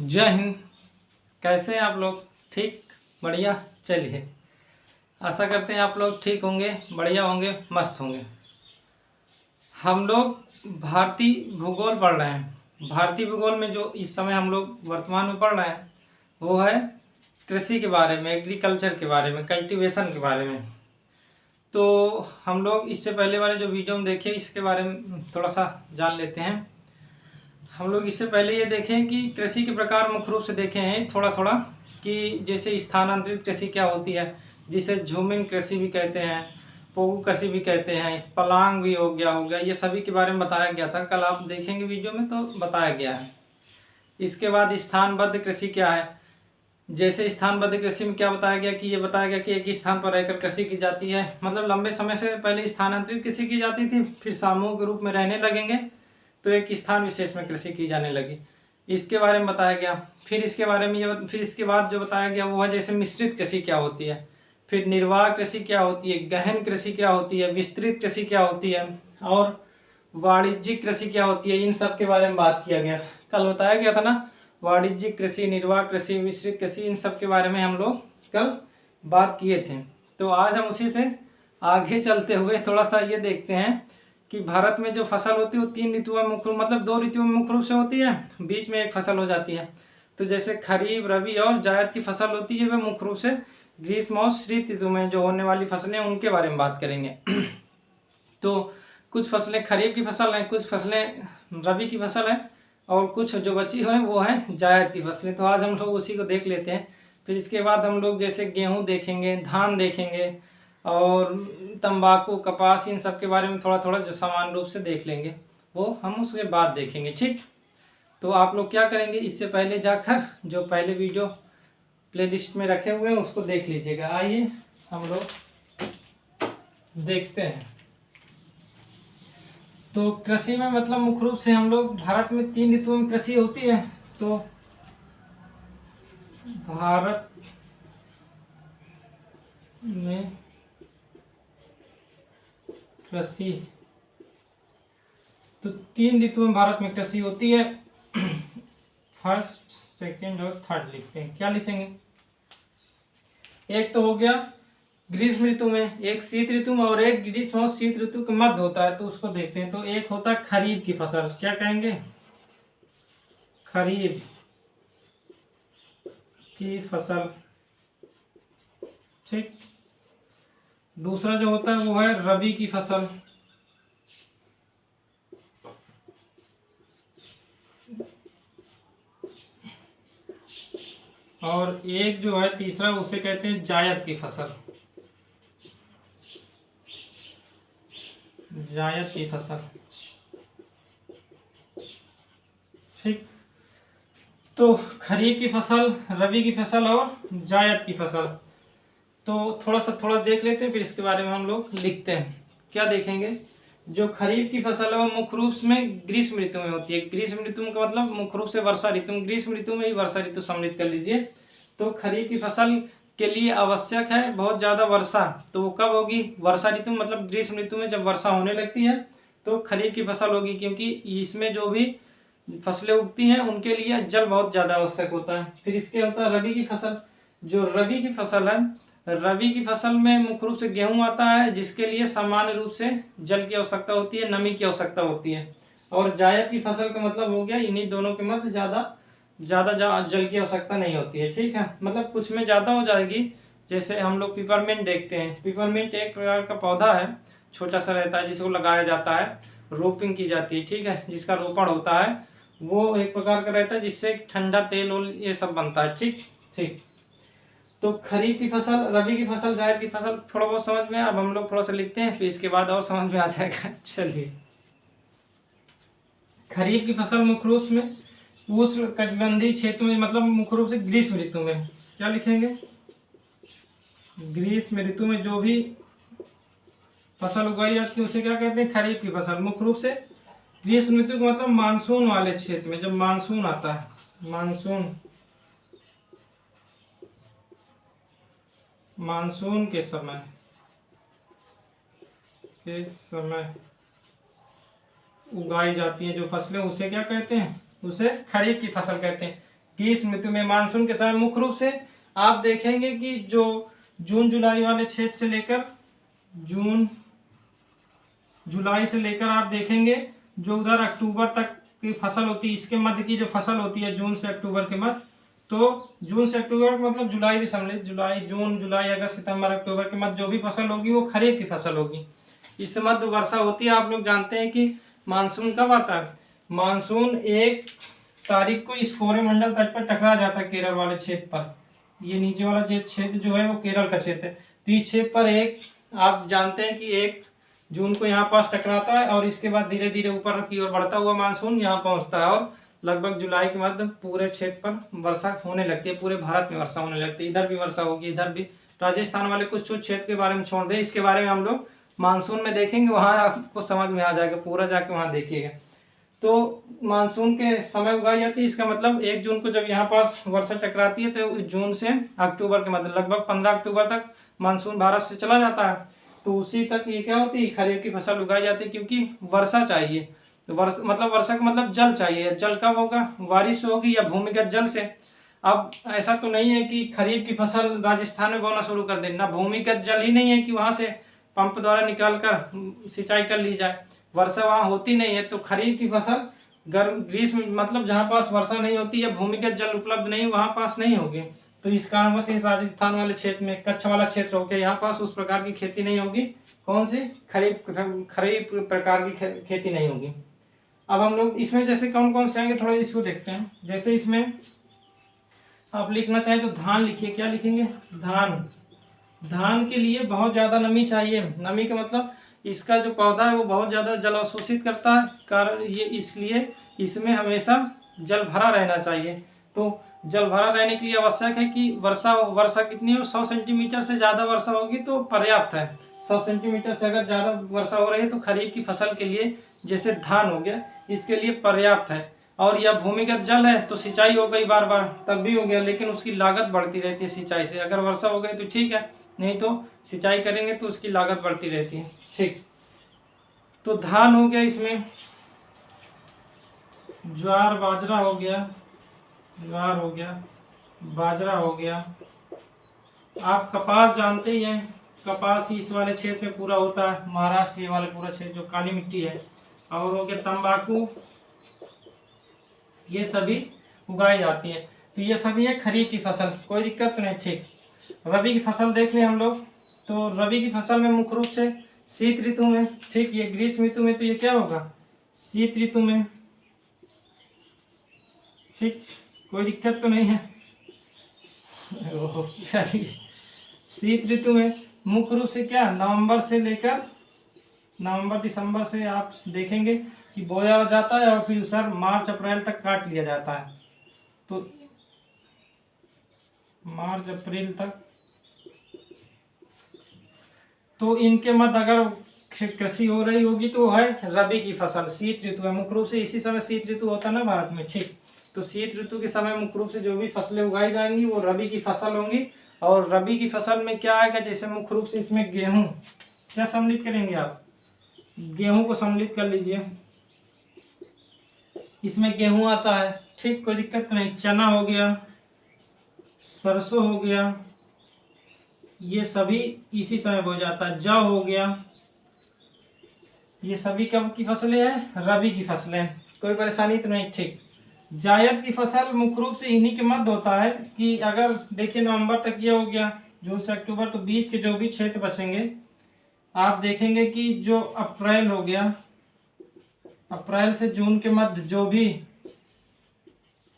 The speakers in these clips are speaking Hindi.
जय हिंद। कैसे हैं आप लोग? ठीक, बढ़िया। चलिए, आशा करते हैं आप लोग ठीक होंगे, बढ़िया होंगे, मस्त होंगे। हम लोग भारतीय भूगोल पढ़ रहे हैं। भारतीय भूगोल में जो इस समय हम लोग वर्तमान में पढ़ रहे हैं वो है कृषि के बारे में, एग्रीकल्चर के बारे में, कल्टीवेशन के बारे में। तो हम लोग इससे पहले वाले जो वीडियो में देखे इसके बारे में थोड़ा सा जान लेते हैं। हम लोग इससे पहले ये देखें कि कृषि के प्रकार मुख्य रूप से देखे हैं थोड़ा थोड़ा, कि जैसे स्थानांतरित कृषि क्या होती है, जिसे झूमिंग कृषि भी कहते हैं, पोगू कृषि भी कहते हैं, पलांग भी हो गया, ये सभी के बारे में बताया गया था। कल आप देखेंगे वीडियो में तो बताया गया है। इसके बाद स्थानबद्ध कृषि क्या है। जैसे स्थानबद्ध कृषि में क्या बताया गया कि ये बताया गया कि एक स्थान पर रहकर कृषि की जाती है, मतलब लंबे समय से पहले स्थानांतरित कृषि की जाती थी, फिर समूह के रूप में रहने लगेंगे तो एक स्थान विशेष में कृषि की जाने लगी, इसके बारे में बताया गया। फिर इसके बारे में फिर इसके बाद जो बताया गया वो है जैसे मिश्रित कृषि क्या होती है, फिर निर्वाह कृषि क्या होती है, गहन कृषि क्या होती है, विस्तृत कृषि क्या होती है और वाणिज्यिक कृषि क्या होती है। इन सब के बारे में बात किया गया। कल बताया गया था ना, वाणिज्यिक कृषि, निर्वाह कृषि, मिश्रित कृषि, इन सब के बारे में हम लोग कल बात किए थे। तो आज हम उसी से आगे चलते हुए थोड़ा सा ये देखते हैं कि भारत में जो फसल होती है वो 3 ऋतुओं में मुख्य, मतलब 2 ऋतुओं में मुख्य रूप से होती है, बीच में एक फसल हो जाती है। तो जैसे खरीफ, रबी और जायद की फसल होती है वह मुख्य रूप से ग्रीष्म और शीत ऋतु में जो होने वाली फसलें उनके बारे में बात करेंगे। तो कुछ फसलें खरीफ की फसल हैं, कुछ फसलें रबी की फसल है और कुछ जो बची हुई हैं वो हैं जायद की फसलें। तो आज हम लोग उसी को देख लेते हैं। फिर इसके बाद हम लोग जैसे गेहूँ देखेंगे, धान देखेंगे और तंबाकू, कपास, इन सब के बारे में थोड़ा थोड़ा जो समान रूप से देख लेंगे, वो हम उसके बाद देखेंगे। ठीक, तो आप लोग क्या करेंगे, इससे पहले जाकर जो पहले वीडियो प्लेलिस्ट में रखे हुए हैं उसको देख लीजिएगा। आइए हम लोग देखते हैं। तो कृषि में मतलब मुख्य रूप से हम लोग भारत में 3 ऋतुओं में कृषि होती है। तो भारत में कृषि, तो 3 ऋतुओं में भारत में कृषि होती है। फर्स्ट, सेकंड और थर्ड लिखते हैं। क्या लिखेंगे? एक तो हो गया ग्रीष्म ऋतु में, एक शीत ऋतु में और एक ग्रीष्म और शीत ऋतु के मध्य होता है, तो उसको देखते हैं। तो एक होता है खरीफ की फसल, क्या कहेंगे? खरीफ की फसल। ठीक, दूसरा जो होता है वो है रबी की फसल। और एक जो है तीसरा उसे कहते हैं जायद की फसल। जायद की फसल। ठीक, तो खरीफ की फसल, रबी की फसल और जायद की फसल। तो थोड़ा देख लेते हैं, फिर इसके बारे में हम लोग लिखते हैं। क्या देखेंगे? जो खरीफ की फसल है वो मुख्य रूप में ग्रीष्म ऋतु में होती है। ग्रीष्म ऋतु का मतलब मुख्य रूप से वर्षा ऋतु में, ग्रीष्म ऋतु में ही वर्षा ऋतु सम्मिलित कर लीजिए। तो खरीफ की फसल के लिए आवश्यक है बहुत ज्यादा वर्षा, तो वो कब होगी? वर्षा ऋतु, मतलब ग्रीष्म ऋतु में जब वर्षा होने लगती है तो खरीफ की फसल होगी, क्योंकि इसमें जो भी फसलें उगती हैं उनके लिए जल बहुत ज्यादा आवश्यक होता है। फिर इसके होता है रबी की फसल। जो रबी की फसल है, रबी की फसल में मुख्य रूप से गेहूं आता है, जिसके लिए सामान्य रूप से जल की आवश्यकता होती है, नमी की आवश्यकता होती है। और जायद की फसल का मतलब हो गया इन्हीं दोनों के मध्य ज्यादा जल की आवश्यकता नहीं होती है। ठीक है, मतलब कुछ में ज्यादा हो जाएगी। जैसे हम लोग पिपरमिंट देखते हैं। पिपरमिंट एक प्रकार का पौधा है, छोटा सा रहता है, जिसको लगाया जाता है, रोपिंग की जाती है। ठीक है, जिसका रोपण होता है, वो एक प्रकार का रहता है जिससे ठंडा तेल और ये सब बनता है। ठीक ठीक, तो खरीफ की फसल, रबी की फसल, जायद की फसल थोड़ा बहुत समझ में। अब हम लोग थोड़ा सा लिखते हैं, फिर इसके बाद और समझ में आ जाएगा। चलिए, खरीफ की फसल मुख्य रूप में उष्ण कटिबंधीय क्षेत्र में, मतलब मुख्य रूप से ग्रीष्म ऋतु में। क्या लिखेंगे? ग्रीष्म ऋतु में जो भी फसल उगाई जाती है उसे क्या कहते हैं? खरीफ की फसल। मुख्य रूप से ग्रीष्म ऋतु का मतलब मानसून वाले क्षेत्र में, जब मानसून आता है, मानसून के समय उगाई जाती है जो फसलें, उसे क्या कहते हैं? उसे खरीफ की फसल कहते हैं। ग्रीष्म ऋतु में मानसून के समय मुख्य रूप से आप देखेंगे कि जो जून जुलाई वाले क्षेत्र से लेकर जून जुलाई से लेकर आप देखेंगे जो उधर अक्टूबर तक की फसल होती है, इसके मध्य की जो फसल होती है जून से अक्टूबर के मध्य, तो जून से अक्टूबर मतलब जुलाई भी समझ लीजिए, जुलाई जून जुलाई अगस्त सितंबर अक्टूबर के मध्य जो भी फसल होगी वो खरीफ की फसल होगी। इस मध्य वर्षा होती है। आप लोग जानते हैं कि मानसून कब आता है? मानसून 1 तारीख को इस कोरोमंडल तट पर टकरा जाता है केरल वाले क्षेत्र पर। ये नीचे वाला क्षेत्र जो है वो केरल का क्षेत्र है। तो इस क्षेत्र पर आप जानते हैं कि 1 जून को यहाँ पास टकराता है और इसके बाद धीरे धीरे ऊपर की ओर बढ़ता हुआ मानसून यहाँ पहुँचता है और लगभग जुलाई के मध्य पूरे क्षेत्र पर वर्षा होने लगती है, पूरे भारत में वर्षा होने लगती है। इधर भी वर्षा होगी, इधर भी। राजस्थान वाले कुछ क्षेत्र के बारे में छोड़ दें, इसके बारे में हम लोग मानसून में देखेंगे, वहाँ आपको समझ में आ जाएगा, पूरा जाके वहाँ देखिएगा। तो मानसून के समय उगाई जाती है, इसका मतलब 1 जून को जब यहाँ पास वर्षा टकराती है तो जून से अक्टूबर के मध्य लगभग 15 अक्टूबर तक मानसून भारत से चला जाता है। तो उसी तक ये क्या होती है, खरीफ की फसल उगाई जाती है, क्योंकि वर्षा चाहिए। वर्षा का मतलब जल चाहिए। जल कब होगा? बारिश होगी या भूमिगत जल से। अब ऐसा तो नहीं है कि खरीफ की फसल राजस्थान में बोना शुरू कर दे, ना भूमिगत जल ही नहीं है कि वहां से पंप द्वारा निकाल कर सिंचाई कर ली जाए। वर्षा वहां होती नहीं है, तो खरीफ की फसल ग्रीष्म मतलब जहाँ पास वर्षा नहीं होती या भूमिगत जल उपलब्ध नहीं वहां पास नहीं होगी। तो इस कारणवश राजस्थान वाले क्षेत्र में, कच्छ वाला क्षेत्र हो गया, यहाँ पास उस प्रकार की खेती नहीं होगी। कौन सी? खरीफ प्रकार की खेती नहीं होगी। अब हम लोग इसमें जैसे कौन कौन से आएंगे थोड़ा इसको देखते हैं। जैसे इसमें आप लिखना चाहें तो धान लिखिए। क्या लिखेंगे? धान। धान के लिए बहुत ज़्यादा नमी चाहिए। नमी का मतलब इसका जो पौधा है वो बहुत ज़्यादा जल अवशोषित करता है, कारण ये इसलिए इसमें हमेशा जल भरा रहना चाहिए। तो जल भरा रहने के लिए आवश्यक है कि वर्षा कितनी हो? 100 सेंटीमीटर से ज़्यादा वर्षा होगी तो पर्याप्त है। 100 सेंटीमीटर से अगर ज़्यादा वर्षा हो रही है तो खरीफ की फसल के लिए, जैसे धान हो गया, इसके लिए पर्याप्त है। और यह भूमिगत जल है तो सिंचाई हो गई बार बार, तब भी हो गया, लेकिन उसकी लागत बढ़ती रहती है सिंचाई से। अगर वर्षा हो गई तो ठीक है, नहीं तो सिंचाई करेंगे तो उसकी लागत बढ़ती रहती है। ठीक, तो धान हो गया, इसमें ज्वार बाजरा हो गया, ज्वार हो गया, बाजरा हो गया। आप कपास जानते ही हैं, कपास ही इस वाले क्षेत्र में पूरा होता है, महाराष्ट्र ये वाले पूरा क्षेत्र जो काली मिट्टी है। और हो गया तंबाकू, ये सभी उगाई जाती है। तो ये सभी है खरीफ की फसल, कोई दिक्कत नहीं। ठीक, रबी की फसल देख लें हम लोग। तो रबी की फसल में मुख्य रूप से शीत ऋतु में, ठीक, ये ग्रीष्म ऋतु में तो ये क्या होगा? शीत ऋतु में। ठीक, कोई दिक्कत तो नहीं है। चलिए, शीत ऋतु में मुख्य रूप से क्या, नवंबर दिसंबर से आप देखेंगे कि बोया जाता है और फिर उसे मार्च अप्रैल तक काट लिया जाता है। तो मार्च अप्रैल तक, तो इनके मध्य अगर कृषि हो रही होगी तो है रबी की फसल। शीत ऋतु है, मुख्य रूप से इसी समय शीत ऋतु होता है ना भारत में। ठीक, तो शीत ऋतु के समय मुख्य रूप से जो भी फसलें उगाई जाएंगी वो रबी की फसल होंगी। और रबी की फसल में क्या आएगा? जैसे मुख्य रूप से इसमें गेहूं, क्या सम्मिलित करेंगे आप? गेहूं को सम्मिलित कर लीजिए, इसमें गेहूं आता है। ठीक, कोई दिक्कत नहीं। चना हो गया, सरसों हो गया, ये सभी इसी समय हो जाता है। जौ हो गया, ये सभी कब की फसलें हैं? रबी की फसलें। कोई परेशानी तो नहीं। ठीक, जायद की फसल मुख्य रूप से इन्हीं के मध्य होता है कि अगर देखिए नवंबर तक ये हो गया, जून से अक्टूबर, तो बीच के जो भी क्षेत्र बचेंगे आप देखेंगे कि जो अप्रैल हो गया, अप्रैल से जून के मध्य जो भी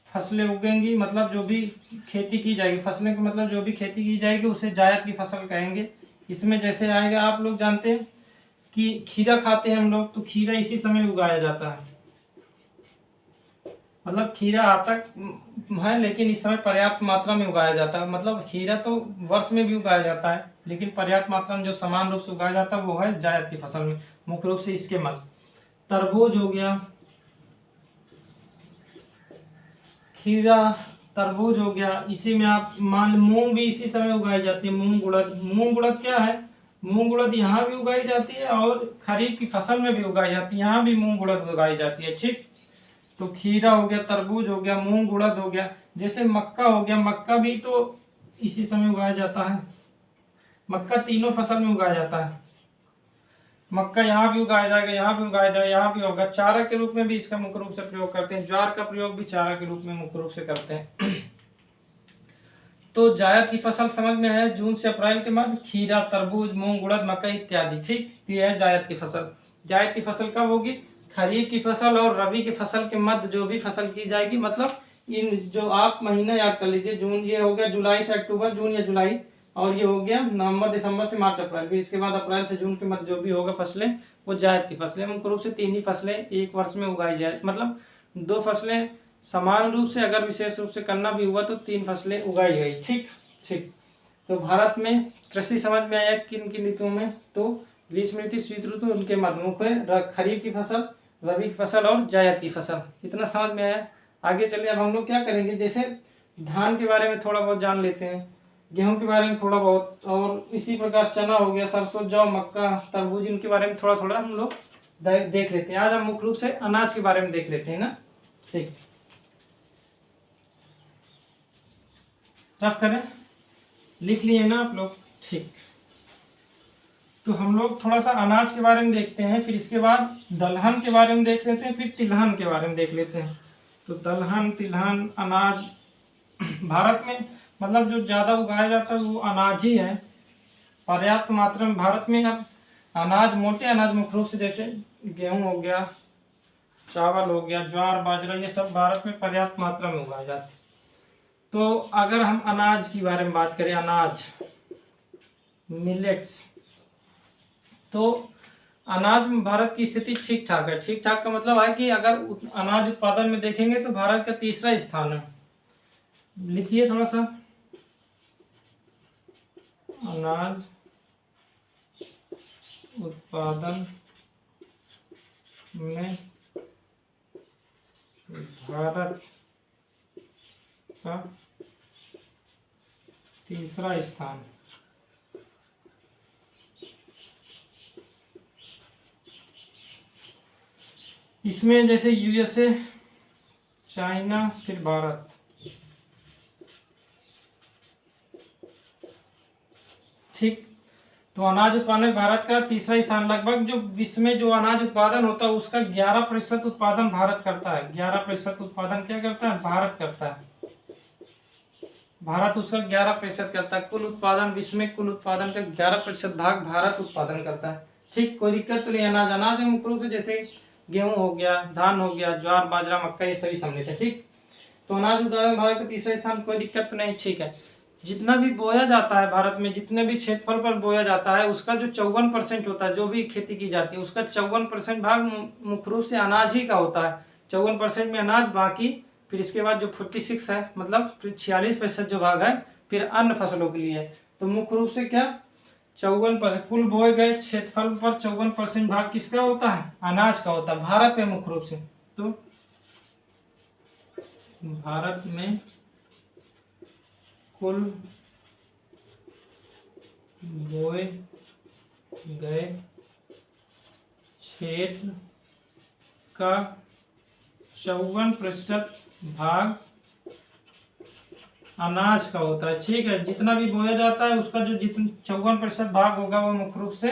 फसलें उगेंगी, मतलब जो भी खेती की जाएगी, फसलें का मतलब जो भी खेती की जाएगी उसे जायद की फसल कहेंगे। इसमें जैसे आएगा, आप लोग जानते हैं कि खीरा खाते हैं हम लोग, तो खीरा इसी समय उगाया जाता है। मतलब खीरा आता है लेकिन इस समय पर्याप्त मात्रा में उगाया जाता है। मतलब खीरा तो वर्ष में भी उगाया जाता है, लेकिन पर्याप्त मात्रा में जो समान रूप से उगाया जाता है वो है जायद की फसल में, मुख्य रूप से इसके मध्य। तरबूज हो गया, खीरा, तरबूज हो गया, इसी में आप मान, मूंग भी इसी समय उगाई जाती है। मूंग उड़द क्या है? मूंग उड़द यहाँ भी उगाई जाती है और खरीफ की फसल में भी उगाई जाती है, यहाँ भी मूंग उड़द उगाई जाती है। ठीक, तो खीरा हो गया, तरबूज हो गया, मूंग उड़द हो गया। जैसे मक्का हो गया, मक्का भी तो इसी समय उगाया जाता है। मक्का तीनों फसल में उगाया जाता है। मक्का यहाँ भी उगाया जाएगा, यहाँ भी उगाया जाएगा, यहाँ भी होगा। चारा के रूप में भी इसका मुख्य रूप से प्रयोग करते हैं। ज्वार का प्रयोग भी चारा के रूप में मुख्य रूप से करते हैं। तो जायद की फसल समझ में है, जून से अप्रैल के मध्य खीरा, तरबूज, मूंग, उड़द, मकई इत्यादि। ठीक, तो यह है जायद की फसल। जायद की फसल कब होगी? खरीफ की फसल और रबी की फसल के मध्य जो भी फसल की जाएगी, मतलब इन जो आप महीना याद कर लीजिए, जून ये हो गया, जुलाई से अक्टूबर, जून या जुलाई, और ये हो गया नवंबर दिसंबर से मार्च अप्रैल। फिर इसके बाद अप्रैल से जून के मध्य जो भी होगा फसलें, वो जायद की फसलें। मुख्य रूप से 3 ही फसलें एक वर्ष में उगाई जाए, मतलब 2 फसलें समान रूप से, अगर विशेष रूप से करना भी हुआ तो 3 फसलें उगाई गई। ठीक ठीक। तो भारत में कृषि समझ में आया किन किन ऋतुओं में? तो ग्रीष्म ऋतु, शीत ऋतु, उनके मध्य मुख्य खरीफ की फसल, रबी की फसल और जायद की फसल। इतना समझ में आया। आगे चलिए अब हम लोग क्या करेंगे, जैसे धान के बारे में थोड़ा बहुत जान लेते हैं, गेहूं के बारे में थोड़ा बहुत, और इसी प्रकार चना हो गया, सरसों, जौ, मक्का, तरबूज, इनके बारे में थोड़ा थोड़ा हम लोग देख लेते हैं। आज हम मुख्य रूप से अनाज के बारे में देख लेते हैं ना। ठीक, रफ करें, लिख लिए ना आप लोग? ठीक, तो हम लोग थोड़ा सा अनाज के बारे में देखते हैं, फिर इसके बाद दलहन के बारे में देख लेते हैं, फिर तिलहन के बारे में देख लेते हैं। तो दलहन, तिलहन, अनाज भारत में मतलब जो ज़्यादा उगाया जाता है वो अनाज ही है, पर्याप्त मात्रा में। भारत में अब अनाज, मोटे अनाज मुख्य रूप से जैसे गेहूं हो गया, चावल हो गया, ज्वार, बाजरा, ये सब भारत में पर्याप्त मात्रा में उगाए जाते हैं। तो अगर हम अनाज के बारे में बात करें, अनाज, मिलेट्स, तो अनाज में भारत की स्थिति ठीक ठाक है। ठीक ठाक का मतलब है कि अगर अनाज उत्पादन में देखेंगे तो भारत का तीसरा स्थान है। लिखिए थोड़ा सा, अनाज उत्पादन में भारत का तीसरा स्थान। इसमें जैसे यूएसए, चाइना, फिर भारत। ठीक, तो अनाज उत्पादन में भारत का तीसरा स्थान। लगभग जो विश्व में जो अनाज उत्पादन होता है उसका 11% उत्पादन भारत करता है। 11% उत्पादन क्या करता है? भारत करता है। भारत उसका 11% करता है। कुल उत्पादन, विश्व में कुल उत्पादन का 11% भाग भारत उत्पादन करता है। ठीक, कोई दिक्कत तो नहीं। अनाज में मुख्य रूप से जैसे गेहूं हो गया, धान हो गया, ज्वार, बाजरा, मक्का, ये सभी सम्मिलित है। ठीक, तो अनाज उत्पादन में भारत का तीसरा स्थान, कोई दिक्कत तो नहीं। ठीक है, जितना भी बोया जाता है भारत में, जितने भी क्षेत्रफल पर बोया जाता है, उसका जो 54% होता है, जो भी खेती की जाती है उसका 54% भाग मुख्य रूप से अनाज ही का होता है। 54% में अनाज, बाकी फिर इसके बाद जो 46 है, मतलब 46% जो भाग है फिर अन्य फसलों के लिए है। तो मुख्य रूप से क्या, 54%, कुल बोए गए क्षेत्रफल पर 54% भाग किसका होता है? अनाज का होता है भारत में मुख्य रूप से। तो भारत में कुल बोए गए क्षेत्र का 54% भाग अनाज का होता है। ठीक है, जितना भी बोया जाता है उसका जो 54% भाग होगा वो मुख्य रूप से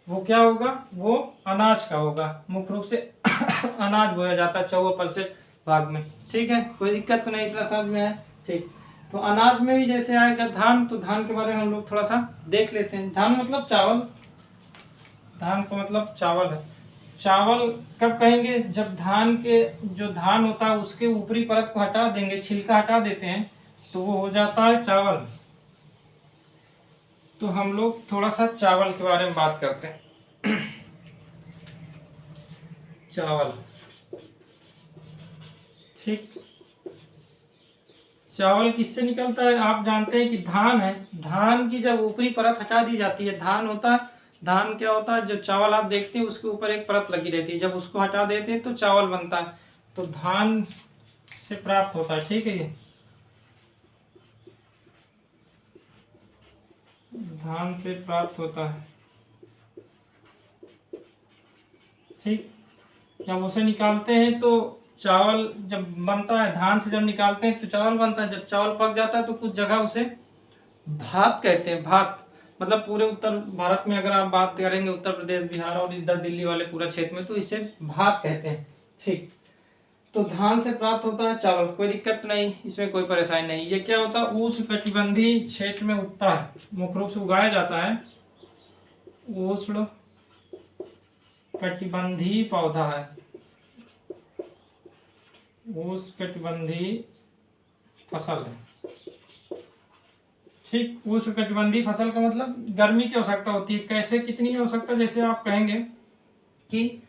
वो क्या होगा? वो अनाज का होगा। मुख्य रूप से अनाज बोया जाता है 54% भाग में। ठीक है, कोई दिक्कत तो नहीं, इतना समझ में है। ठीक, तो अनाज में ही जैसे आएगा धान, तो धान के बारे में हम लोग थोड़ा सा देख लेते हैं। धान मतलब चावल, धान का मतलब चावल है। चावल कब कहेंगे? जब धान के जो धान होता है उसके ऊपरी परत को हटा देंगे, छिलका हटा देते हैं, तो वो हो जाता है चावल। तो हम लोग थोड़ा सा चावल के बारे में बात करते हैं। चावल, ठीक, चावल किससे निकलता है? आप जानते हैं कि धान है, धान की जब ऊपरी परत हटा दी जाती है, धान होता है, धान क्या होता है, जो चावल आप देखते हैं उसके ऊपर एक परत लगी रहती है, जब उसको हटा देते हैं तो चावल बनता है। तो धान से प्राप्त होता है। ठीक है, ये धान से प्राप्त होता है। ठीक, जब उसे निकालते हैं तो चावल जब बनता है, धान से जब निकालते हैं तो चावल बनता है। जब चावल पक जाता है तो कुछ जगह उसे भात कहते हैं। भात मतलब पूरे उत्तर भारत में अगर आप बात करेंगे, उत्तर प्रदेश, बिहार और इधर दिल्ली वाले पूरा क्षेत्र में, तो इसे भात कहते हैं। ठीक, तो धान से प्राप्त होता है चावल, कोई दिक्कत नहीं, इसमें कोई परेशानी नहीं। ये क्या होता है, उष्णकटिबंधीय क्षेत्र में उगता है, मुख्य रूप से उगाया जाता है। उष्ण कटिबंधीय पौधा है, उष्णकटिबंधीय फसल है। ठीक, उष्णकटिबंधीय फसल का मतलब गर्मी की आवश्यकता होती है। कैसे, कितनी आवश्यकता, जैसे आप कहेंगे कि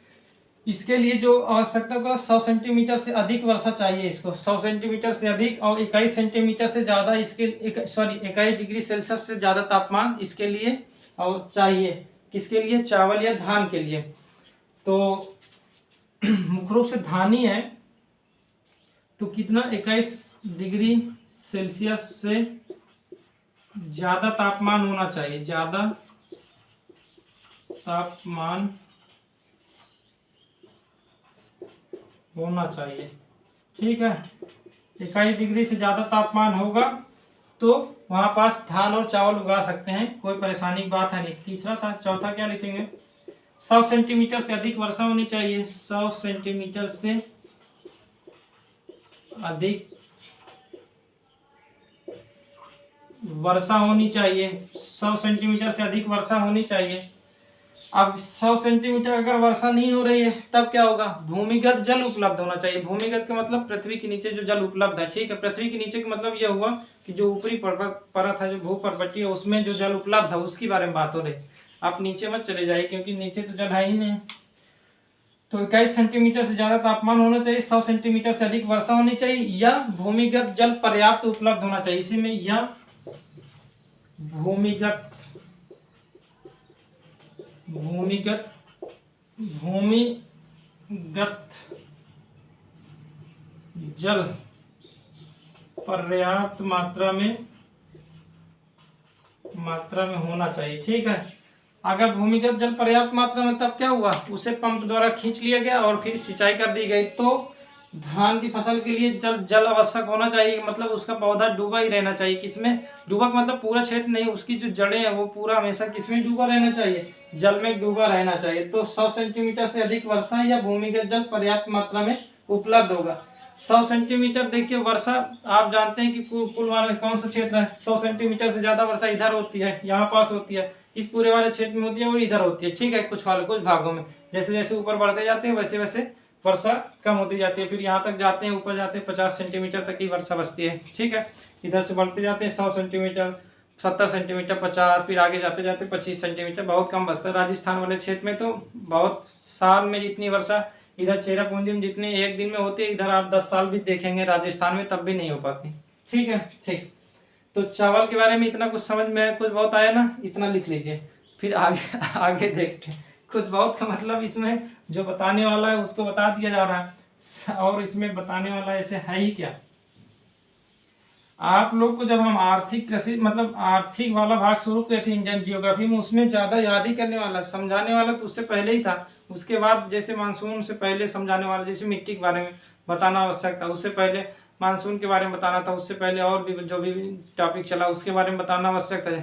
इसके लिए जो आवश्यकता का 100 सेंटीमीटर से अधिक वर्षा चाहिए, इसको 100 सेंटीमीटर से अधिक और 21 सेंटीमीटर से ज़्यादा, इसके 21 डिग्री सेल्सियस से ज़्यादा तापमान इसके लिए और चाहिए। किसके लिए, चावल या धान के लिए। तो मुख्य रूप से धान ही है, तो कितना, 21 डिग्री सेल्सियस से ज़्यादा तापमान होना चाहिए, ज़्यादा तापमान होना चाहिए। ठीक है, 21 डिग्री से ज़्यादा तापमान होगा तो वहाँ पास धान और चावल उगा सकते हैं, कोई परेशानी की बात है नहीं। तीसरा था, चौथा क्या लिखेंगे, 100 सेंटीमीटर से अधिक वर्षा होनी चाहिए। 100 सेंटीमीटर से अधिक वर्षा होनी चाहिए, 100 सेंटीमीटर से अधिक वर्षा होनी चाहिए। अब 100 सेंटीमीटर अगर वर्षा नहीं हो रही है तब क्या होगा, भूमिगत जल उपलब्ध होना चाहिए। भूमिगत का मतलब पृथ्वी के नीचे जो जल उपलब्ध है। ठीक है, पृथ्वी के नीचे का मतलब यह हुआ कि जो ऊपरी परत है, जो भूपर्वतीय है, उसमें जो जल उपलब्ध है उसकी बारे में बात हो रही। आप नीचे मत चले जाइए क्योंकि नीचे तो जल है ही नहीं। तो 21 सेंटीमीटर से ज्यादा तापमान होना चाहिए, 100 सेंटीमीटर से अधिक वर्षा होनी चाहिए, या भूमिगत जल पर्याप्त उपलब्ध होना चाहिए। इसी में या भूमिगत जल पर्याप्त मात्रा में होना चाहिए। ठीक है, अगर भूमिगत जल पर्याप्त मात्रा में, तब क्या हुआ, उसे पंप द्वारा खींच लिया गया और फिर सिंचाई कर दी गई। तो धान की फसल के लिए जल आवश्यक होना चाहिए, मतलब उसका पौधा डूबा ही रहना चाहिए। किसमें डूबा, मतलब पूरा क्षेत्र नहीं, उसकी जो जड़ें हैं वो पूरा हमेशा किसमें डूबा रहना चाहिए, जल में डूबा रहना चाहिए। तो 100 सेंटीमीटर से अधिक वर्षा या भूमिगत जल पर्याप्त मात्रा में उपलब्ध होगा। 100 सेंटीमीटर, देखिए वर्षा आप जानते हैं कि कुल वाला कौन सा क्षेत्र है, 100 सेंटीमीटर से ज्यादा वर्षा इधर होती है, यहाँ पास होती है, इस पूरे वाले क्षेत्र में होती है और इधर होती है। ठीक है, कुछ भागों में जैसे जैसे ऊपर बढ़ते जाते हैं वैसे वैसे वर्षा कम होती जाती है, फिर यहाँ तक जाते हैं, ऊपर जाते हैं 50 सेंटीमीटर तक की वर्षा बचती है। ठीक है, इधर से बढ़ते जाते हैं 100 सेंटीमीटर, 70 सेंटीमीटर, 50, फिर आगे जाते जाते 25 सेंटीमीटर, बहुत कम बचता है। राजस्थान वाले क्षेत्र में तो बहुत, साल में जितनी वर्षा इधर चेरापूंजी में जितनी एक दिन में होती है, इधर आप 10 साल भी देखेंगे राजस्थान में तब भी नहीं हो पाती। ठीक है, ठीक, तो चावल के बारे में इतना कुछ समझ में कुछ बहुत आया ना, इतना लिख लीजिए, फिर आगे आगे देखते हैं। कुछ बहुत का मतलब इसमें जो बताने वाला है उसको बता दिया जा रहा है, और इसमें बताने वाला ऐसे है ही क्या। आप लोग को जब हम आर्थिक कृषि मतलब आर्थिक वाला भाग शुरू किए थे इंडियन जियोग्राफी में, उसमें ज्यादा याद ही करने वाला, समझाने वाला तो उससे पहले ही था। उसके बाद जैसे मानसून से पहले समझाने वाला, जैसे मिट्टी के बारे में बताना आवश्यक था, उससे पहले मानसून के बारे में बताना था, उससे पहले और भी जो भी टॉपिक चला उसके बारे में बताना आवश्यक था।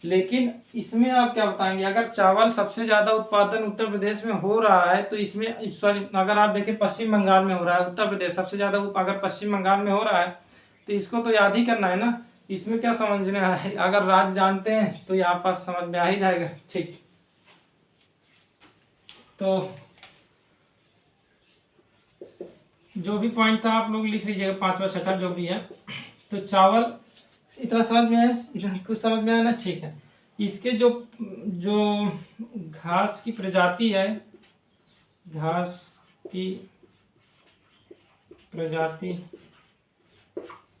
लेकिन इसमें आप क्या बताएंगे, अगर चावल सबसे ज्यादा उत्पादन उत्तर प्रदेश में हो रहा है तो इसमें, सॉरी, अगर आप देखें पश्चिम बंगाल में हो रहा है, उत्तर प्रदेश सबसे ज्यादा अगर पश्चिम बंगाल में हो रहा है तो इसको तो याद ही करना है ना। इसमें क्या समझना है, अगर राज्य जानते हैं तो यहाँ पास समझ में आ ही जाएगा। ठीक, तो जो भी पॉइंट था आप लोग लिख लीजिएगा, 5वां 6वां जो भी है। तो चावल इतना समझ में आया, इतना कुछ समझ में आया ना। ठीक है, इसके जो जो घास की प्रजाति है, घास की प्रजाति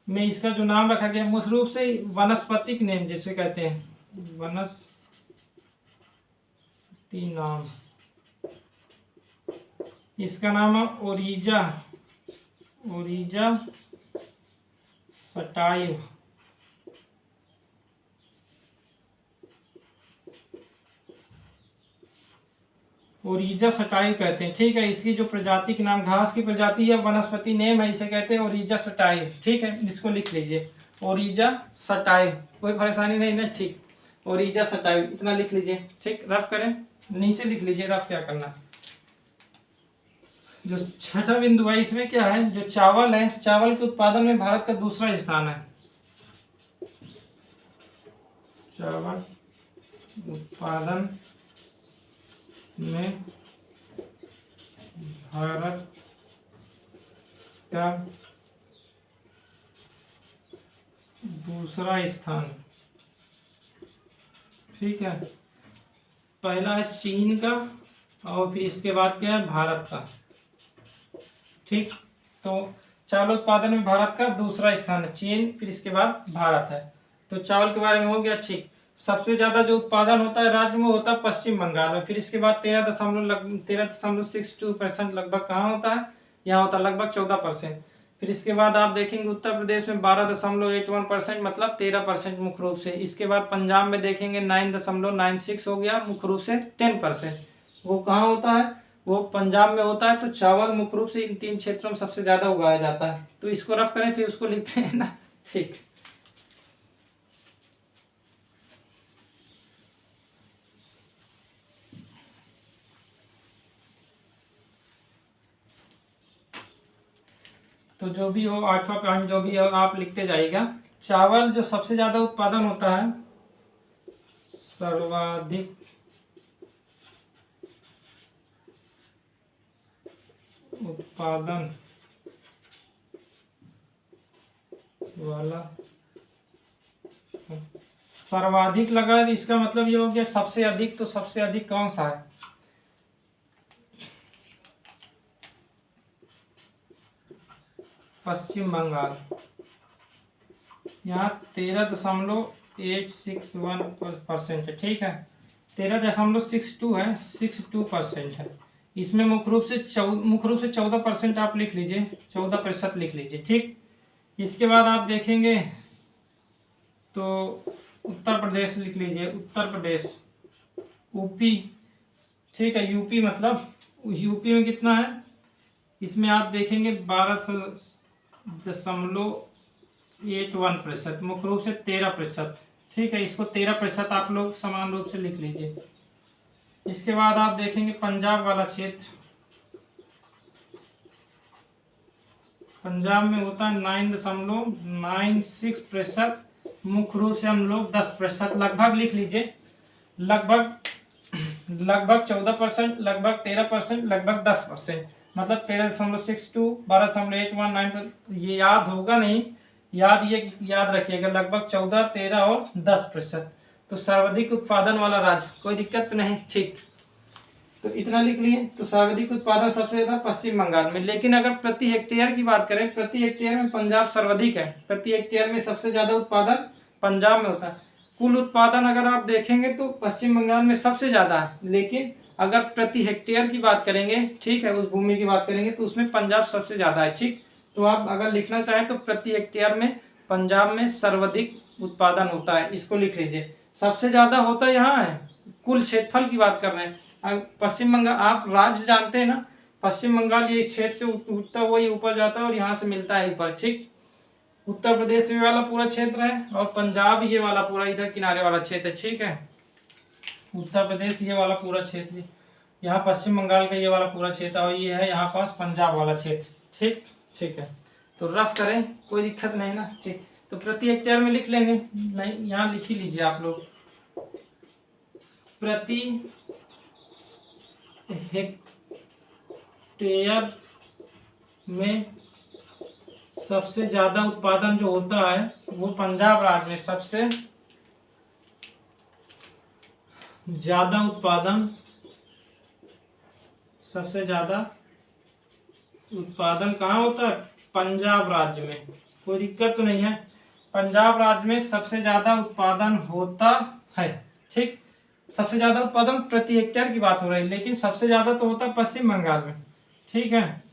में इसका जो नाम रखा गया, मुख्य रूप से वनस्पतिक नेम जिसे कहते हैं, वनस्पति नाम, इसका नाम है ओरिजा, ओरिजा सटाइव। ओरिजा सटाई कहते हैं, ठीक है। इसकी जो प्रजाति के नाम, घास की प्रजाति या वनस्पति नेम है, इसे कहते हैं ओरिजा सटाई, ठीक है। इसको लिख लीजिए, ओरिजा सटाई, कोई परेशानी नहीं ना, ठीक। ओरिजा सटाई इतना लिख लीजिए, ठीक। रफ करें, नीचे लिख लीजिए रफ क्या करना। जो छठा बिंदु है इसमें क्या है, जो चावल है, चावल के उत्पादन में भारत का दूसरा स्थान है। चावल उत्पादन में भारत का दूसरा स्थान, ठीक है। पहला है चीन का और फिर इसके बाद क्या है, भारत का, ठीक। तो चावल उत्पादन में भारत का दूसरा स्थान है, चीन, फिर इसके बाद भारत है। तो चावल के बारे में हो गया, ठीक। सबसे ज्यादा जो उत्पादन होता है राज्य में होता है पश्चिम बंगाल में, फिर इसके बाद 13.62% लगभग कहाँ होता है, यहाँ होता है लगभग 14%। फिर इसके बाद आप देखेंगे उत्तर प्रदेश में 12.81%, मतलब 13% मुख्य रूप से। इसके बाद पंजाब में देखेंगे 9.96 हो गया, मुख्य रूप से 10%। वो कहाँ होता है, वो पंजाब में होता है। तो चावल मुख्य रूप से इन 3 क्षेत्रों में सबसे ज्यादा उगाया जाता है। तो इसको रफ करें, फिर उसको लिखते हैं ना, ठीक। तो जो भी हो, 8वां पॉइंट जो भी हो आप लिखते जाइएगा। चावल जो सबसे ज्यादा उत्पादन होता है, सर्वाधिक उत्पादन वाला, सर्वाधिक लगा, इसका मतलब ये हो गया सबसे अधिक। तो सबसे अधिक कौन सा है, पश्चिम बंगाल। यहाँ 13.861% है, ठीक है। 13.62 है, 62% है। इसमें मुख्य रूप से 14% आप लिख लीजिए, 14% लिख लीजिए, ठीक। इसके बाद आप देखेंगे तो उत्तर प्रदेश लिख लीजिए, उत्तर प्रदेश, यूपी, ठीक है। यूपी मतलब यूपी में कितना है, इसमें आप देखेंगे 12.81%, मुख्य रूप से 13%, ठीक है। इसको 13% आप लोग समान रूप से लिख लीजिए। इसके बाद आप देखेंगे पंजाब वाला क्षेत्र, पंजाब में होता है 9.96%, मुख्य रूप से हम लोग 10% लगभग लिख लीजिए, लगभग 14%, लगभग 13%, लगभग 10%, मतलब 13.62, 12.81, ये याद होगा नहीं, याद रखिएगा, लगभग 14, 13 और 10%। तो सर्वाधिक उत्पादन वाला राज्य, कोई दिक्कत नहीं, ठीक। तो इतना लिख लिए। तो सर्वाधिक उत्पादन सबसे ज्यादा पश्चिम बंगाल में। लेकिन अगर प्रति हेक्टेयर की बात करें, प्रति हेक्टेयर में पंजाब सर्वाधिक है, प्रति हेक्टेयर में सबसे ज्यादा उत्पादन पंजाब में होता है। कुल उत्पादन अगर आप देखेंगे तो पश्चिम बंगाल में सबसे ज्यादा है, लेकिन अगर प्रति हेक्टेयर की बात करेंगे, ठीक है, उस भूमि की बात करेंगे तो उसमें पंजाब सबसे ज्यादा है, ठीक। तो आप अगर लिखना चाहें तो प्रति हेक्टेयर में पंजाब में सर्वाधिक उत्पादन होता है, इसको लिख लीजिए। सबसे ज्यादा होता यहाँ है, कुल क्षेत्रफल की बात कर रहे हैं। पश्चिम बंगाल, आप राज्य जानते हैं ना, पश्चिम बंगाल ये क्षेत्र से उठता हुआ ये ऊपर जाता है और यहाँ से मिलता है ऊपर, ठीक। उत्तर प्रदेश ये वाला पूरा क्षेत्र है और पंजाब ये वाला पूरा इधर किनारे वाला क्षेत्र, ठीक है। उत्तर प्रदेश ये वाला पूरा क्षेत्र, यहाँ पश्चिम बंगाल का ये वाला पूरा क्षेत्र, और ये है यहाँ पास पंजाब वाला क्षेत्र, ठीक, ठीक है। तो रफ करें, कोई दिक्कत नहीं ना, ठीक। तो प्रति हेक्टेयर में लिख लेंगे, नहीं यहाँ लिख ही लीजिए आप लोग, प्रति हेक्टेयर में सबसे ज्यादा उत्पादन जो होता है वो पंजाब राज्य में सबसे ज्यादा उत्पादन कहाँ होता है, पंजाब राज्य में। कोई दिक्कत तो नहीं है, पंजाब राज्य में सबसे ज्यादा उत्पादन होता है, ठीक। सबसे ज्यादा उत्पादन प्रति हेक्टेयर की बात हो रही है, लेकिन सबसे ज्यादा तो होता है पश्चिम बंगाल में, ठीक है।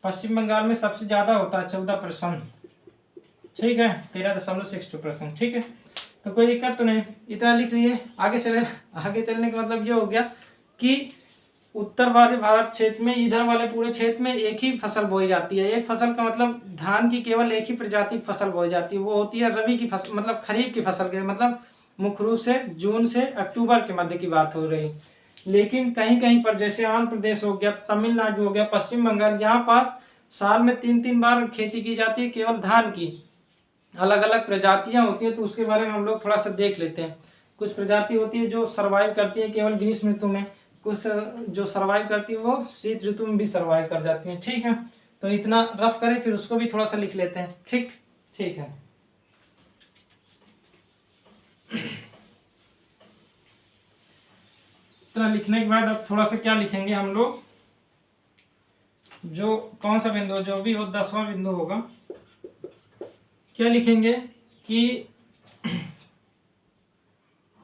पश्चिम बंगाल में सबसे ज्यादा होता है 14%, ठीक है, 13.62%, ठीक है। तो कोई दिक्कत तो नहीं, इतना लिख लिए। आगे चलने का मतलब ये हो गया कि उत्तर वाले भारत क्षेत्र में, इधर वाले पूरे क्षेत्र में एक ही फसल बोई जाती है। एक फसल का मतलब धान की केवल एक ही प्रजाति की फसल बोई जाती है, वो होती है रबी की फसल, मतलब खरीफ की फसल के, मतलब मुख्य रूप से जून से अक्टूबर के मध्य की बात हो रही। लेकिन कहीं कहीं पर जैसे आंध्र प्रदेश हो गया, तमिलनाडु हो गया, पश्चिम बंगाल, यहाँ पास साल में 3-3 बार खेती की जाती है केवल धान की। अलग अलग प्रजातियां होती हैं, तो उसके बारे में हम लोग थोड़ा सा देख लेते हैं। कुछ प्रजाति होती है जो सर्वाइव करती है केवल ग्रीष्म ऋतु में, कुछ जो सर्वाइव करती है वो शीत ऋतु में भी सर्वाइव कर जाती हैं। ठीक है, तो इतना रफ करें, फिर उसको भी थोड़ा सा लिख लेते हैं। ठीक ठीक है। इतना लिखने के बाद अब थोड़ा सा क्या लिखेंगे हम लोग, जो कौन सा बिंदु जो भी हो 10वां बिंदु होगा, क्या लिखेंगे कि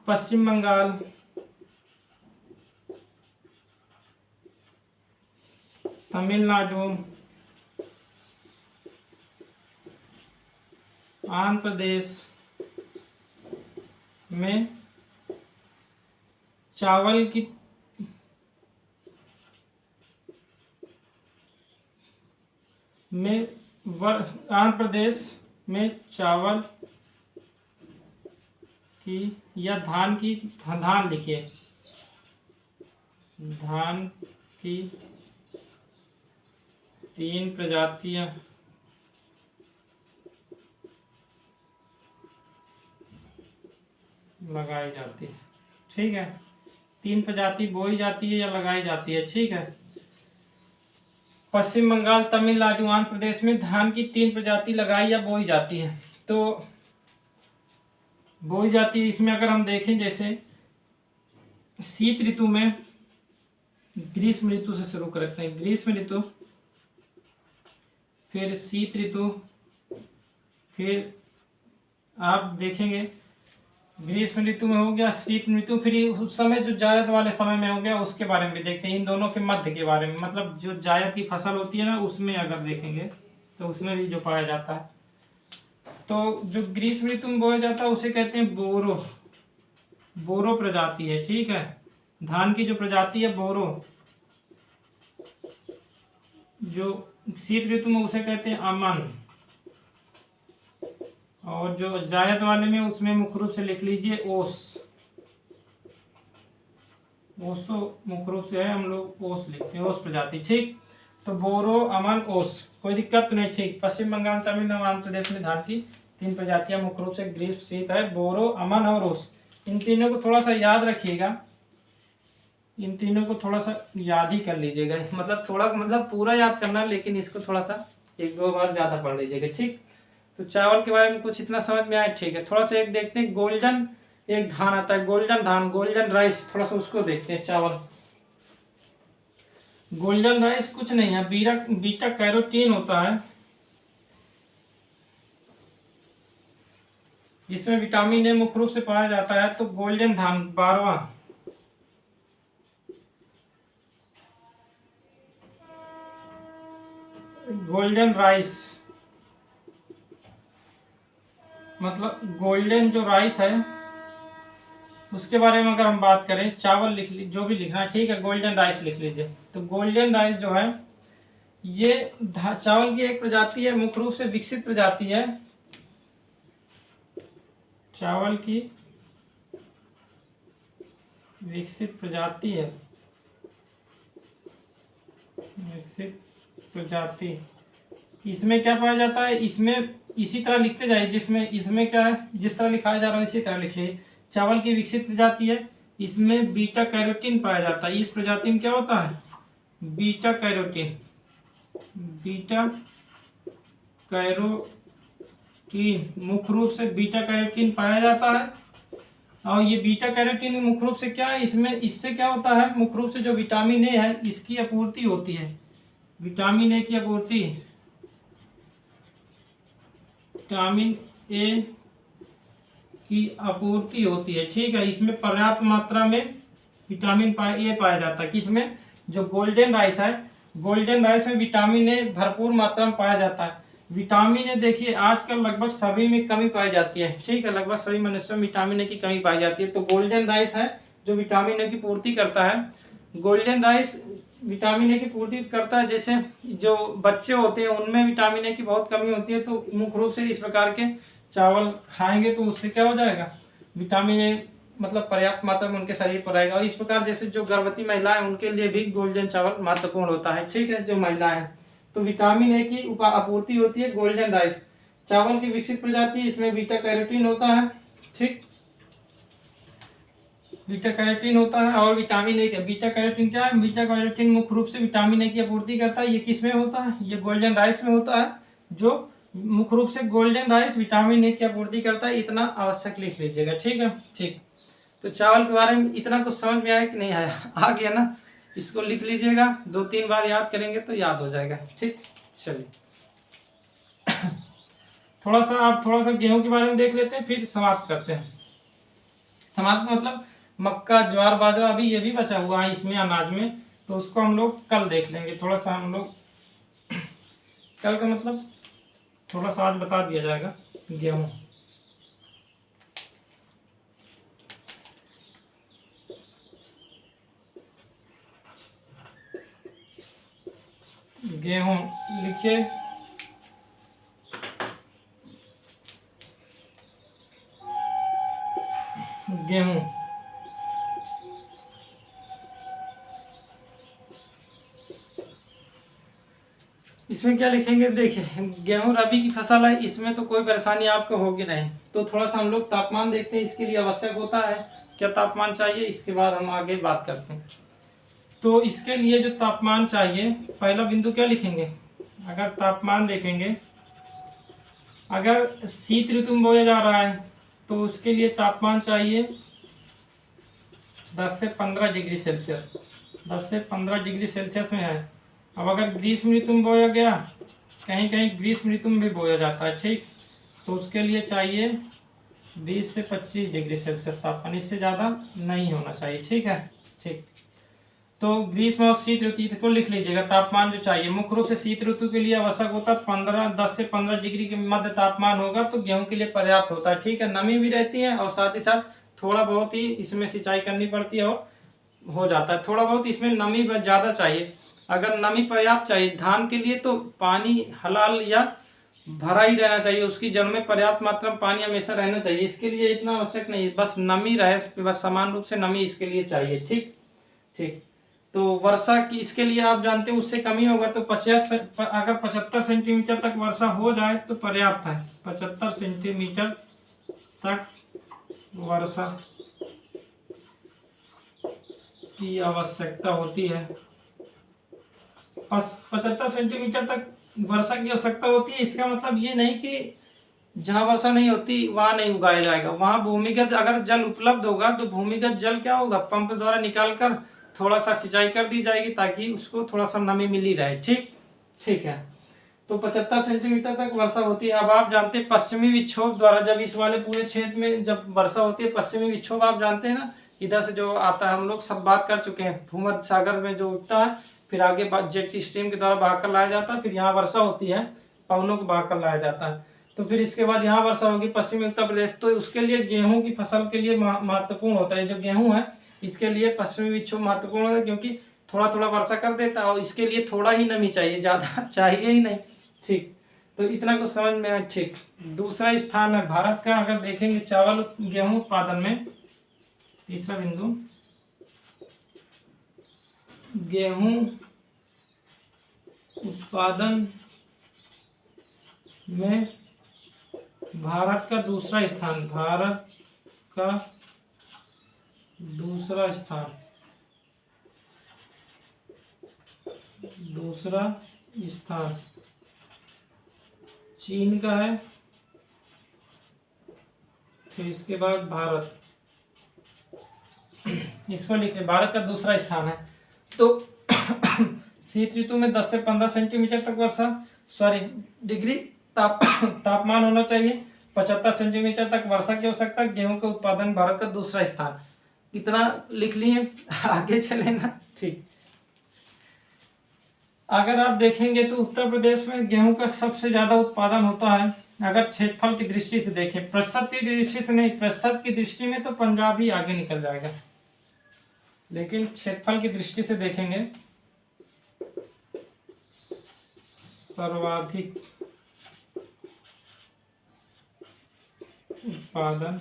पश्चिम बंगाल, तमिलनाडु, आंध्र प्रदेश में चावल की आंध्र प्रदेश में चावल की या धान की, धान लिखिए, धान की 3 प्रजातियां लगाई जाती है। ठीक है, 3 प्रजाति बोई जाती है या लगाई जाती है। ठीक है, पश्चिम बंगाल, तमिलनाडु, आंध्र प्रदेश में धान की 3 प्रजाति लगाई या बोई जाती है। तो बोई जाती है, इसमें अगर हम देखें जैसे शीत ऋतु में, ग्रीष्म ऋतु से शुरू करते हैं, ग्रीष्म ऋतु, फिर शीत ऋतु, फिर आप देखेंगे ग्रीष्म ऋतु में हो गया, शीत ऋतु, फिर उस समय जो जायद वाले समय में हो गया उसके बारे में भी देखते हैं। इन दोनों के मध्य के बारे में, मतलब जो जायद की फसल होती है ना, उसमें अगर देखेंगे तो उसमें भी जो पाया जाता है, तो जो ग्रीष्म ऋतु में बोया जाता है उसे कहते हैं बोरो, बोरो प्रजाति है। ठीक है, धान की जो प्रजाति है बोरो, जो शीत ऋतु में उसे कहते हैं अमन, और जो जायद वाले में उसमें मुख्य रूप से लिख लीजिए ओस, ओसो मुख्य रूप से है, हम लोग ओस लिखते हैं, ओस प्रजाति। ठीक, तो बोरो, अमन, ओस, कोई दिक्कत तो नहीं। ठीक, पश्चिम बंगाल, तमिलनाडु, आंध्र प्रदेश में धान की 3 प्रजातियां मुख्य रूप से ग्रीष्म, शीत है, बोरो, अमन और ओस। इन तीनों को थोड़ा सा याद रखिएगा, इन तीनों को थोड़ा सा याद ही कर लीजिएगा, मतलब थोड़ा, मतलब पूरा याद करना, लेकिन इसको थोड़ा सा 1-2 बार ज्यादा पढ़ लीजिएगा। ठीक, तो चावल के बारे में कुछ इतना समझ में आया। ठीक है, थोड़ा सा एक देखते हैं, गोल्डन एक धान आता है, गोल्डन धान, गोल्डन राइस, थोड़ा सा उसको देखते हैं। चावल, गोल्डन राइस कुछ नहीं है, बीटा कैरोटीन होता है, जिसमें विटामिन ए मुख्य रूप से पाया जाता है। तो गोल्डन धान 12वां, गोल्डन राइस, मतलब गोल्डन जो राइस है उसके बारे में अगर हम बात करें, चावल लिख लीजिए, जो भी लिखना है। ठीक है, गोल्डन राइस लिख लीजिए। तो गोल्डन राइस जो है ये चावल की एक प्रजाति है, मुख्य रूप से विकसित प्रजाति है, चावल की विकसित प्रजाति है, विकसित प्रजाति। इसमें क्या पाया जाता है, इसमें इसी तरह लिखते जाइए, जिसमें इसमें क्या है, जिस तरह लिखाया जा रहा है इसी तरह लिखिए। चावल की विकसित प्रजाति है, इसमें बीटा कैरोटीन पाया जाता है। इस प्रजाति में क्या होता है, बीटा कैरोटीन, बीटा कैरोटीन, मुख्य रूप से बीटा कैरोटीन पाया जाता है। और ये बीटा कैरोटीन मुख्य रूप से क्या है, इसमें इससे क्या होता है, मुख्य रूप से जो विटामिन ए है इसकी आपूर्ति होती है, विटामिन ए की आपूर्ति, विटामिन ए की आपूर्ति होती है। ठीक है, इसमें पर्याप्त मात्रा में विटामिन ए पाया जाता है। किसमें, जो गोल्डन राइस है, गोल्डन राइस में विटामिन ए भरपूर मात्रा में पाया जाता है। विटामिन ए देखिए आजकल लगभग सभी में कमी पाई जाती है। ठीक है, लगभग सभी मनुष्यों में विटामिन ए की कमी पाई जाती है। तो गोल्डन राइस है जो विटामिन ए की पूर्ति करता है। गोल्डन राइस विटामिन ए की पूर्ति करता है। जैसे जो बच्चे होते हैं उनमें विटामिन ए की बहुत कमी होती है, तो मुख्य रूप से इस प्रकार के चावल खाएंगे तो उससे क्या हो जाएगा, विटामिन ए मतलब पर्याप्त मात्रा में उनके शरीर पर रहेगा। और इस प्रकार जैसे जो गर्भवती महिलाएं उनके लिए भी गोल्डन चावल महत्वपूर्ण होता है, ठीक है, जो महिलाएं, तो विटामिन ए की आपूर्ति होती है गोल्डन राइस चावल की विकसित प्रजाति, इसमें बीटा कैरोटीन होता है, ठीक, बीटा कैरोटीन होता है। और विटामिन ए का बीटा कैरोटीन क्या है, बीटा कैरोटीन मुख्य रूप से विटामिन ए की आपूर्ति करता है। ये किस में होता है, ये गोल्डन राइस में होता है, जो मुख्य रूप से गोल्डन राइस विटामिन ए की आपूर्ति करता है। इतना आवश्यक लिख लीजिएगा, ठीक है, ठीक। तो चावल के बारे में इतना कुछ समझ में आया कि नहीं आया, आ गया ना, इसको लिख लीजिएगा, 2-3 बार याद करेंगे तो याद हो जाएगा, ठीक। चलिए थोड़ा सा गेहूं के बारे में देख लेते हैं, फिर समाप्त करते हैं। समाप्त मतलब मक्का, ज्वार, बाजरा, अभी ये भी बचा हुआ है इसमें अनाज में, तो उसको हम लोग कल देख लेंगे। थोड़ा सा हम लोग कल का मतलब थोड़ा सा आज बता दिया जाएगा। गेहूं, गेहूं लिखिए, गेहूं, इसमें क्या लिखेंगे, देखिए गेहूं रबी की फसल है, इसमें तो कोई परेशानी आपको होगी नहीं। तो थोड़ा सा हम लोग तापमान देखते हैं, इसके लिए आवश्यक होता है क्या तापमान चाहिए, इसके बाद हम आगे बात करते हैं। तो इसके लिए जो तापमान चाहिए, पहला बिंदु क्या लिखेंगे, अगर तापमान देखेंगे, अगर शीत ऋतु में बोया जा रहा है तो उसके लिए तापमान चाहिए 10 से 15 डिग्री सेल्सियस, 10 से 15 डिग्री सेल्सियस में है। अब अगर ग्रीष्म ऋतु में बोया गया, कहीं कहीं ग्रीष्म ऋतु में भी बोया जाता है, ठीक, तो उसके लिए चाहिए 20 से 25 डिग्री सेल्सियस तापमान, इससे ज़्यादा नहीं होना चाहिए, ठीक है, ठीक। तो ग्रीष्म और शीत ऋतु को लिख लीजिएगा, तापमान जो चाहिए मुख्य रूप से शीत ऋतु के लिए आवश्यक होता है 10 से 15 डिग्री के मध्य तापमान होगा तो गेहूं के लिए पर्याप्त होता है, ठीक है। नमी भी रहती है और साथ ही साथ थोड़ा बहुत ही इसमें सिंचाई करनी पड़ती है और हो जाता है, थोड़ा बहुत इसमें नमी ज़्यादा चाहिए। अगर नमी पर्याप्त चाहिए धान के लिए तो पानी हलाल या भरा ही रहना चाहिए, उसकी जड़ में पर्याप्त मात्रा में पानी हमेशा रहना चाहिए, इसके लिए इतना आवश्यक नहीं है, बस नमी रहे, बस समान रूप से नमी इसके लिए चाहिए, ठीक, ठीक। तो वर्षा की इसके लिए आप जानते हैं उससे कमी होगा तो 50 अगर 75 सेंटीमीटर तक वर्षा हो जाए तो पर्याप्त है, 75 सेंटीमीटर तक वर्षा की आवश्यकता होती है। 75 सेंटीमीटर तक वर्षा की आवश्यकता होती है, इसका मतलब ये नहीं कि जहाँ वर्षा नहीं होती वहाँ नहीं उगाया जाएगा, वहाँ भूमिगत अगर जल उपलब्ध होगा तो भूमिगत जल क्या होगा, पंप द्वारा निकाल कर थोड़ा सा सिंचाई कर दी जाएगी ताकि उसको थोड़ा सा नमी मिली रहे, ठीक, ठीक है। तो 75 सेंटीमीटर तक वर्षा होती है। अब आप जानते हैं पश्चिमी विक्षोभ द्वारा जब इस वाले पूरे क्षेत्र में जब वर्षा होती है, पश्चिमी विक्षोभ आप जानते हैं ना, इधर से जो आता है, हम लोग सब बात कर चुके हैं, भूमध्य सागर में जो उठता है फिर आगे जेट स्ट्रीम के द्वारा बहाकर लाया जाता है, फिर यहाँ वर्षा होती है, पवनों को बहाकर लाया जाता है, तो फिर इसके बाद यहाँ वर्षा होगी पश्चिमी उत्तर प्रदेश। तो उसके लिए गेहूं की फसल के लिए महत्वपूर्ण होता है, जो गेहूं है इसके लिए पश्चिमी विक्षोभ महत्वपूर्ण है, क्योंकि थोड़ा थोड़ा वर्षा कर देता है और इसके लिए थोड़ा ही नमी चाहिए, ज़्यादा चाहिए ही नहीं, ठीक। तो इतना कुछ समझ में आया, ठीक। दूसरा स्थान है भारत का, अगर देखेंगे चावल गेहूं उत्पादन में, तीसरा बिंदु गेहूं उत्पादन में भारत का दूसरा स्थान, भारत का दूसरा स्थान, दूसरा स्थान चीन का है, फिर इसके बाद भारत, इसको लिखिए, भारत का दूसरा स्थान है। तो शीत ऋतु में 10 से 15 सेंटीमीटर तक वर्षा डिग्री तापमान होना चाहिए, 75 सेंटीमीटर तक वर्षा की आवश्यकता, गेहूं के उत्पादन भारत का दूसरा स्थान, कितना लिख लिए, आगे चले ना, ठीक। अगर आप देखेंगे तो उत्तर प्रदेश में गेहूं का सबसे ज्यादा उत्पादन होता है। अगर क्षेत्रफल की दृष्टि से देखें, प्रतिशत की दृष्टि से नहीं, प्रतिशत की दृष्टि में तो पंजाब ही आगे निकल जाएगा, लेकिन क्षेत्रफल की दृष्टि से देखेंगे सर्वाधिक उत्पादन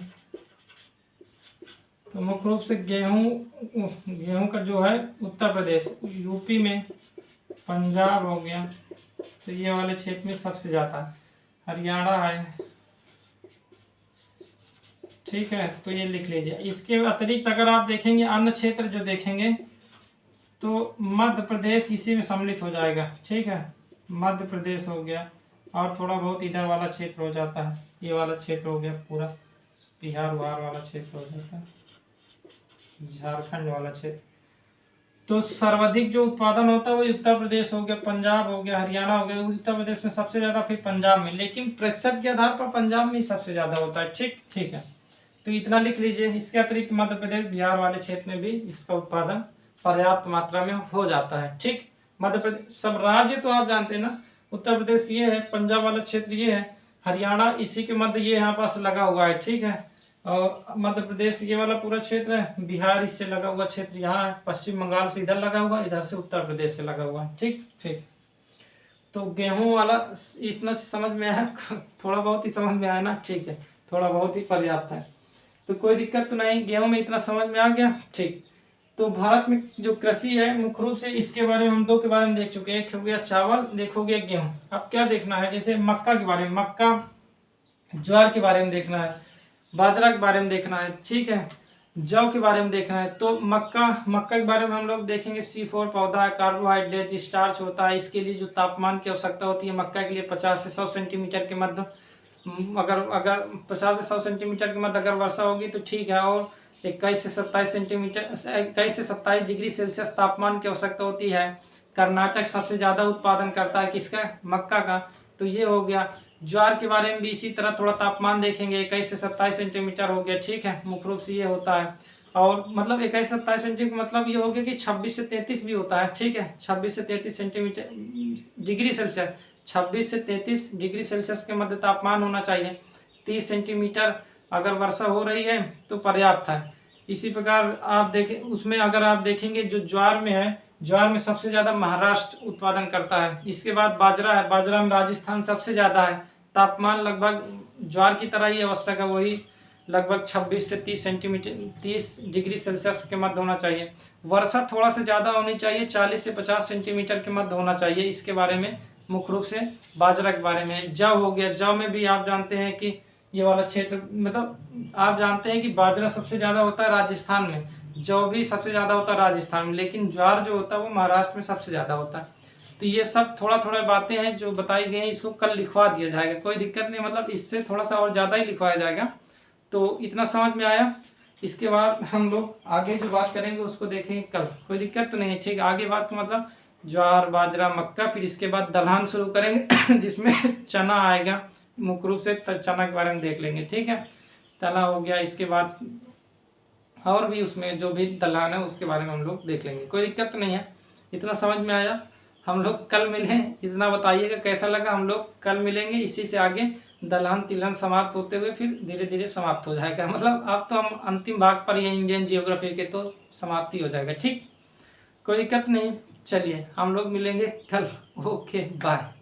तो मुख्य रूप से गेहूं का जो है उत्तर प्रदेश, यूपी में, पंजाब हो गया, तो ये वाले क्षेत्र में सबसे ज़्यादा, हरियाणा है, ठीक है, तो ये लिख लीजिए। इसके अतिरिक्त अगर आप देखेंगे अन्य क्षेत्र जो देखेंगे तो मध्य प्रदेश इसी में सम्मिलित हो जाएगा, ठीक है, मध्य प्रदेश हो गया, और थोड़ा बहुत इधर वाला क्षेत्र हो जाता है, ये वाला क्षेत्र हो गया, पूरा बिहार उहार वाला क्षेत्र हो जाता है, झारखंड वाला क्षेत्र। तो सर्वाधिक जो उत्पादन होता है वो उत्तर प्रदेश हो गया, पंजाब हो गया, हरियाणा हो गया, उत्तर प्रदेश में सबसे ज़्यादा, फिर पंजाब में, लेकिन प्रतिशत के आधार पर पंजाब में ही सबसे ज़्यादा होता है, ठीक है, तो इतना लिख लीजिए। इसके अतिरिक्त मध्य प्रदेश बिहार वाले क्षेत्र में भी इसका उत्पादन पर्याप्त मात्रा में हो जाता है, ठीक। मध्य प्रदेश, सब राज्य तो आप जानते हैं ना, उत्तर प्रदेश ये है, पंजाब वाला क्षेत्र ये है, हरियाणा इसी के मध्य ये यहाँ पास लगा हुआ है, ठीक है, और मध्य प्रदेश ये वाला पूरा क्षेत्र है, बिहार इससे लगा हुआ क्षेत्र यहाँ है, पश्चिम बंगाल से इधर लगा हुआ, इधर से उत्तर प्रदेश से लगा हुआ है, ठीक। तो गेहूं वाला इतना समझ में आया, थोड़ा बहुत ही समझ में आया ना, ठीक है, थोड़ा बहुत ही पर्याप्त है, तो कोई दिक्कत तो नहीं, गेहूं में इतना समझ में आ गया, ठीक। तो भारत में जो कृषि है मुख्य रूप से इसके बारे में हम दो के बारे में देख चुके हैं, एक हो गया चावल, देखोगे गेहूं। अब क्या देखना है, जैसे मक्का के बारे में, मक्का ज्वार के बारे में देखना है, बाजरा के बारे में देखना है, ठीक है, जौ के बारे में देखना है। तो मक्का के बारे में हम लोग देखेंगे C4 पौधा है, कार्बोहाइड्रेट स्टार्च होता है, इसके लिए जो तापमान की आवश्यकता होती है मक्का के लिए 50 से 100 सेंटीमीटर के मध्य, अगर 50 से 100 सेंटीमीटर के मध्य अगर वर्षा होगी तो ठीक है, और 21 से 27 डिग्री सेल्सियस तापमान की आवश्यकता होती है। कर्नाटक सबसे ज़्यादा उत्पादन करता है किसका, मक्का का, तो ये हो गया। ज्वार के बारे में भी इसी तरह थोड़ा तापमान देखेंगे, 21 से 27 सेंटीमीटर हो गया, ठीक है, मुख्य रूप से ये होता है। और मतलब 21 से 27 सेंटीमीटर मतलब ये हो गया कि 26 से 33 भी होता है, ठीक है, 26 से 33 सेंटीमीटर डिग्री सेल्सियस, 26 से 33 डिग्री सेल्सियस के मध्य तापमान होना चाहिए। 30 सेंटीमीटर अगर वर्षा हो रही है तो पर्याप्त है। इसी प्रकार आप देखें, उसमें अगर आप देखेंगे जो ज्वार में है, ज्वार में सबसे ज़्यादा महाराष्ट्र उत्पादन करता है। इसके बाद बाजरा है, बाजरा में राजस्थान सबसे ज़्यादा है। तापमान लगभग ज्वार की तरह ही आवश्यक है, वही लगभग 26 से 30 सेंटीमीटर 30 डिग्री सेल्सियस के मध्य होना चाहिए। वर्षा थोड़ा सा ज़्यादा होनी चाहिए, 40 से 50 सेंटीमीटर के मध्य होना चाहिए। इसके बारे में मुख्य रूप से बाजरा के बारे में। जौ हो गया, जौ में भी आप जानते हैं कि ये वाला क्षेत्र, मतलब आप जानते हैं कि बाजरा सबसे ज़्यादा होता है राजस्थान में, जौ भी सबसे ज़्यादा होता है राजस्थान में, लेकिन ज्वार जो होता है वो महाराष्ट्र में सबसे ज़्यादा होता है। तो ये सब थोड़ा थोड़ा बातें हैं जो बताई गई हैं, इसको कल लिखवा दिया जाएगा, कोई दिक्कत नहीं, मतलब इससे थोड़ा सा और ज़्यादा ही लिखवाया जाएगा। तो इतना समझ में आया। इसके बाद हम लोग आगे जो बात करेंगे उसको देखेंगे कल, कोई दिक्कत तो नहीं है, ठीक। आगे बात मतलब ज्वार, बाजरा, मक्का, फिर इसके बाद दलहन शुरू करेंगे जिसमें चना आएगा, मुख्य रूप से चना के बारे में देख लेंगे, ठीक है। चना हो गया, इसके बाद और भी उसमें जो भी दलहन है उसके बारे में हम लोग देख लेंगे, कोई दिक्कत नहीं है। इतना समझ में आया। हम लोग कल मिलें, इतना बताइएगा कैसा लगा। हम लोग कल मिलेंगे, इसी से आगे दलहन तिलहन समाप्त होते हुए फिर धीरे धीरे समाप्त हो जाएगा, मतलब अब तो हम अंतिम भाग पर ही हैं इंडियन जियोग्राफी के, तो समाप्ति हो जाएगा, ठीक, कोई दिक्कत नहीं। चलिए हम लोग मिलेंगे कल, ओके बाय।